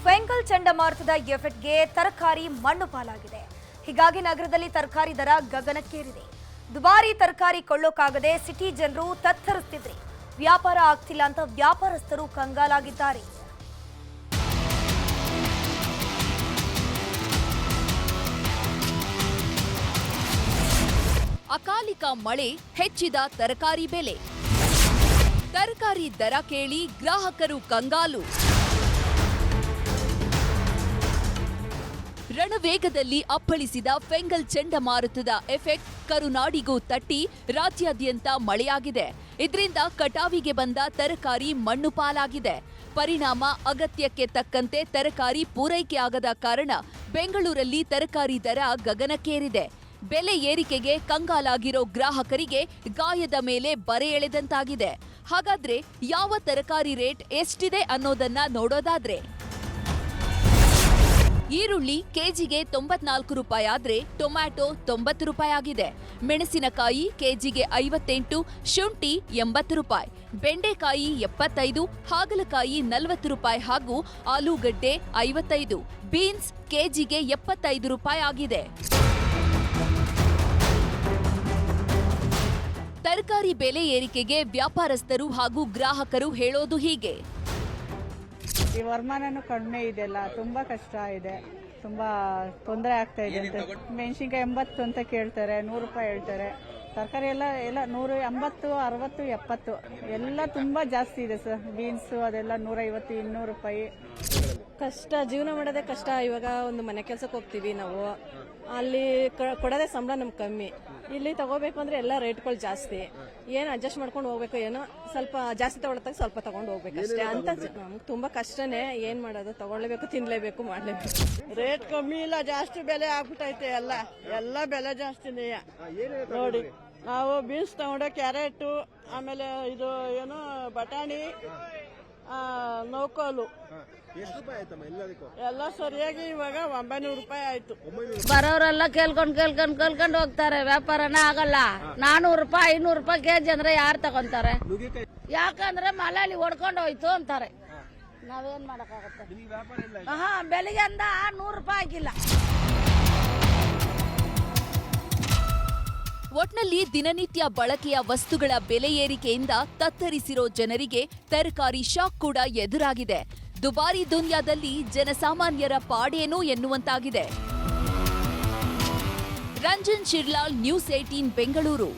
ಫೆಂಗಲ್ ಚಂಡಮಾರುತದ ಎಫೆಕ್ಟ್ಗೆ ತರಕಾರಿ ಮಣ್ಣು ಪಾಲಾಗಿದೆ. ಹೀಗಾಗಿ ನಗರದಲ್ಲಿ ತರಕಾರಿ ದರ ಗಗನಕ್ಕೇರಿದೆ. ದುಬಾರಿ ತರಕಾರಿ ಕೊಳ್ಳೋಕಾಗದೆ ಸಿಟಿ ಜನರು ತತ್ತರಿಸ್ತಿದ್ರೆ ವ್ಯಾಪಾರ ಆಗ್ತಿಲ್ಲ ಅಂತ ವ್ಯಾಪಾರಸ್ಥರು ಕಂಗಾಲಾಗಿದ್ದಾರೆ. ಅಕಾಲಿಕ ಮಳೆ ಹೆಚ್ಚಿದ ತರಕಾರಿ ಬೆಲೆ. ತರಕಾರಿ ದರ ಕೇಳಿ ಗ್ರಾಹಕರು ಕಂಗಾಲು. ರಣವೇಗದಲ್ಲಿ ಅಪ್ಪಳಿಸಿದ ಫೆಂಗಲ್ ಚಂಡಮಾರುತದ ಎಫೆಕ್ಟ್ ಕರುನಾಡಿಗೂ ತಟ್ಟಿ ರಾಜ್ಯಾದ್ಯಂತ ಮಳೆಯಾಗಿದೆ. ಇದರಿಂದ ಕಟಾವಿಗೆ ಬಂದ ತರಕಾರಿ ಮಣ್ಣು ಪಾಲಾಗಿದೆ. ಪರಿಣಾಮ ಅಗತ್ಯಕ್ಕೆ ತಕ್ಕಂತೆ ತರಕಾರಿ ಪೂರೈಕೆ ಆಗದ ಕಾರಣ ಬೆಂಗಳೂರಲ್ಲಿ ತರಕಾರಿ ದರ ಗಗನಕ್ಕೇರಿದೆ. ಬೆಲೆ ಏರಿಕೆಗೆ ಕಂಗಾಲಾಗಿರೋ ಗ್ರಾಹಕರಿಗೆ ಗಾಯದ ಮೇಲೆ ಬರೆ ಎಳೆದಂತಾಗಿದೆ. ಹಾಗಾದ್ರೆ ಯಾವ ತರಕಾರಿ ರೇಟ್ ಎಷ್ಟಿದೆ ಅನ್ನೋದನ್ನ ನೋಡೋದಾದ್ರೆ, ಈರುಳ್ಳಿ ಕೆಜಿಗೆ 94 ರೂಪಾಯಿ ಆದ್ರೆ ಟೊಮ್ಯಾಟೊ 90 ರೂಪಾಯಿ ಆಗಿದೆ. ಮೆಣಸಿನಕಾಯಿ ಕೆಜಿಗೆ 58, ಶುಂಠಿ 80 ರೂಪಾಯಿ, ಬೆಂಡೆಕಾಯಿ 75, ಹಾಗಲಕಾಯಿ 40 ರೂಪಾಯಿ ಹಾಗೂ ಆಲೂಗಡ್ಡೆ 55, ಬೀನ್ಸ್ ಕೆಜಿಗೆ 75 ರೂಪಾಯಿ ಆಗಿದೆ. ತರಕಾರಿ ಬೆಲೆ ಏರಿಕೆಗೆ ವ್ಯಾಪಾರಸ್ಥರು ಹಾಗೂ ಗ್ರಾಹಕರು ಹೇಳೋದು ಹೀಗೆ. ಈ ವರಮಾನನೂ ಕಡಿಮೆ ಇದೆಲ್ಲ, ತುಂಬಾ ಕಷ್ಟ ಇದೆ, ತುಂಬಾ ತೊಂದರೆ ಆಗ್ತಾ ಇದೆ ಅಂತ. ಮೆಣಸಿನ್ಕಾಯಿ 80 ಅಂತ ಕೇಳ್ತಾರೆ, 100 ರೂಪಾಯಿ ಹೇಳ್ತಾರೆ. ತರಕಾರಿ ಎಲ್ಲ 180, 60, 70 ಎಲ್ಲ ತುಂಬಾ ಜಾಸ್ತಿ ಇದೆ ಸರ್. ಬೀನ್ಸ್ ಅದೆಲ್ಲ 150, 200 ರೂಪಾಯಿ. ಕಷ್ಟ, ಜೀವನ ಮಾಡೋದೇ ಕಷ್ಟ. ಇವಾಗ ಒಂದು ಮನೆ ಕೆಲಸಕ್ಕೆ ಹೋಗ್ತೀವಿ ನಾವು, ಅಲ್ಲಿ ಕೊಡೋದೇ ಸಂಬಳ ನಮ್ಗೆ ಕಮ್ಮಿ. ಇಲ್ಲಿ ತಗೋಬೇಕು ಅಂದ್ರೆ ಎಲ್ಲ ರೇಟ್ಗಳು ಜಾಸ್ತಿ. ಏನು ಅಡ್ಜಸ್ಟ್ ಮಾಡ್ಕೊಂಡು ಹೋಗ್ಬೇಕು, ಏನೋ ಸ್ವಲ್ಪ ಜಾಸ್ತಿ ತಗೊಳತ್ತಾಗ ಸ್ವಲ್ಪ ತಗೊಂಡು ಹೋಗ್ಬೇಕು ಅಷ್ಟೇ ಅಂತ. ನಮ್ಗೆ ತುಂಬಾ ಕಷ್ಟನೇ, ಏನ್ ಮಾಡೋದು, ತಗೊಳ್ಲೇಬೇಕು, ತಿನ್ಲೇಬೇಕು, ಮಾಡ್ಲೇಬೇಕು. ರೇಟ್ ಕಮ್ಮಿ ಇಲ್ಲ, ಜಾಸ್ತಿ ಬೆಲೆ ಆಗ್ಬಿಟ್ಟೈತೆ. ಎಲ್ಲ ಬೆಲೆ ಜಾಸ್ತಿನೇ ನೋಡಿ. ನಾವು ಬೀನ್ಸ್ ತಗೊಂಡೆ, ಕ್ಯಾರೆಟ್, ಆಮೇಲೆ ಇದು ಏನು ಬಟಾಣಿ, ನೌಕೋಲು ಎಲ್ಲ ಸರಿಯಾಗಿ ಇವಾಗ 900 ರೂಪಾಯಿ ಆಯ್ತು. ಬರೋರೆಲ್ಲ ಕೇಳ್ಕೊಂಡ್ ಹೋಗ್ತಾರೆ. ವ್ಯಾಪಾರನೇ ಆಗಲ್ಲ. 400 ರೂಪಾಯಿ 500 ರೂಪಾಯಿ ಕೆಜಿ ಅಂದ್ರೆ ಯಾರು ತಗೊಂತಾರೆ? ಯಾಕಂದ್ರೆ ಮಳೆಯಲ್ಲಿ ಹೊಡ್ಕೊಂಡು ಹೋಯ್ತು ಅಂತಾರೆ. ನಾವೇನ್ ಮಾಡಕ್ಕಾಗತ್ತೆ? ಬೆಳಿಗ್ಗೆ ಅಂದ 100 ರೂಪಾಯಿ ಆಗಿಲ್ಲ. ಒಟ್ನಲ್ಲಿ ದಿನನಿತ್ಯ ಬಳಕೆಯ ವಸ್ತುಗಳ ಬೆಲೆ ಏರಿಕೆಯಿಂದ ತತ್ತರಿಸಿರೋ ಜನರಿಗೆ ತರಕಾರಿ ಶಾಕ್ ಕೂಡ ಎದುರಾಗಿದೆ. ದುಬಾರಿ ದುನಿಯಾದಲ್ಲಿ ಜನಸಾಮಾನ್ಯರ ಪಾಡೇನು ಎನ್ನುವಂತಾಗಿದೆ. ರಂಜನ್ ಶಿರ್ಲಾಲ್, ನ್ಯೂಸ್ 18 ಬೆಂಗಳೂರು.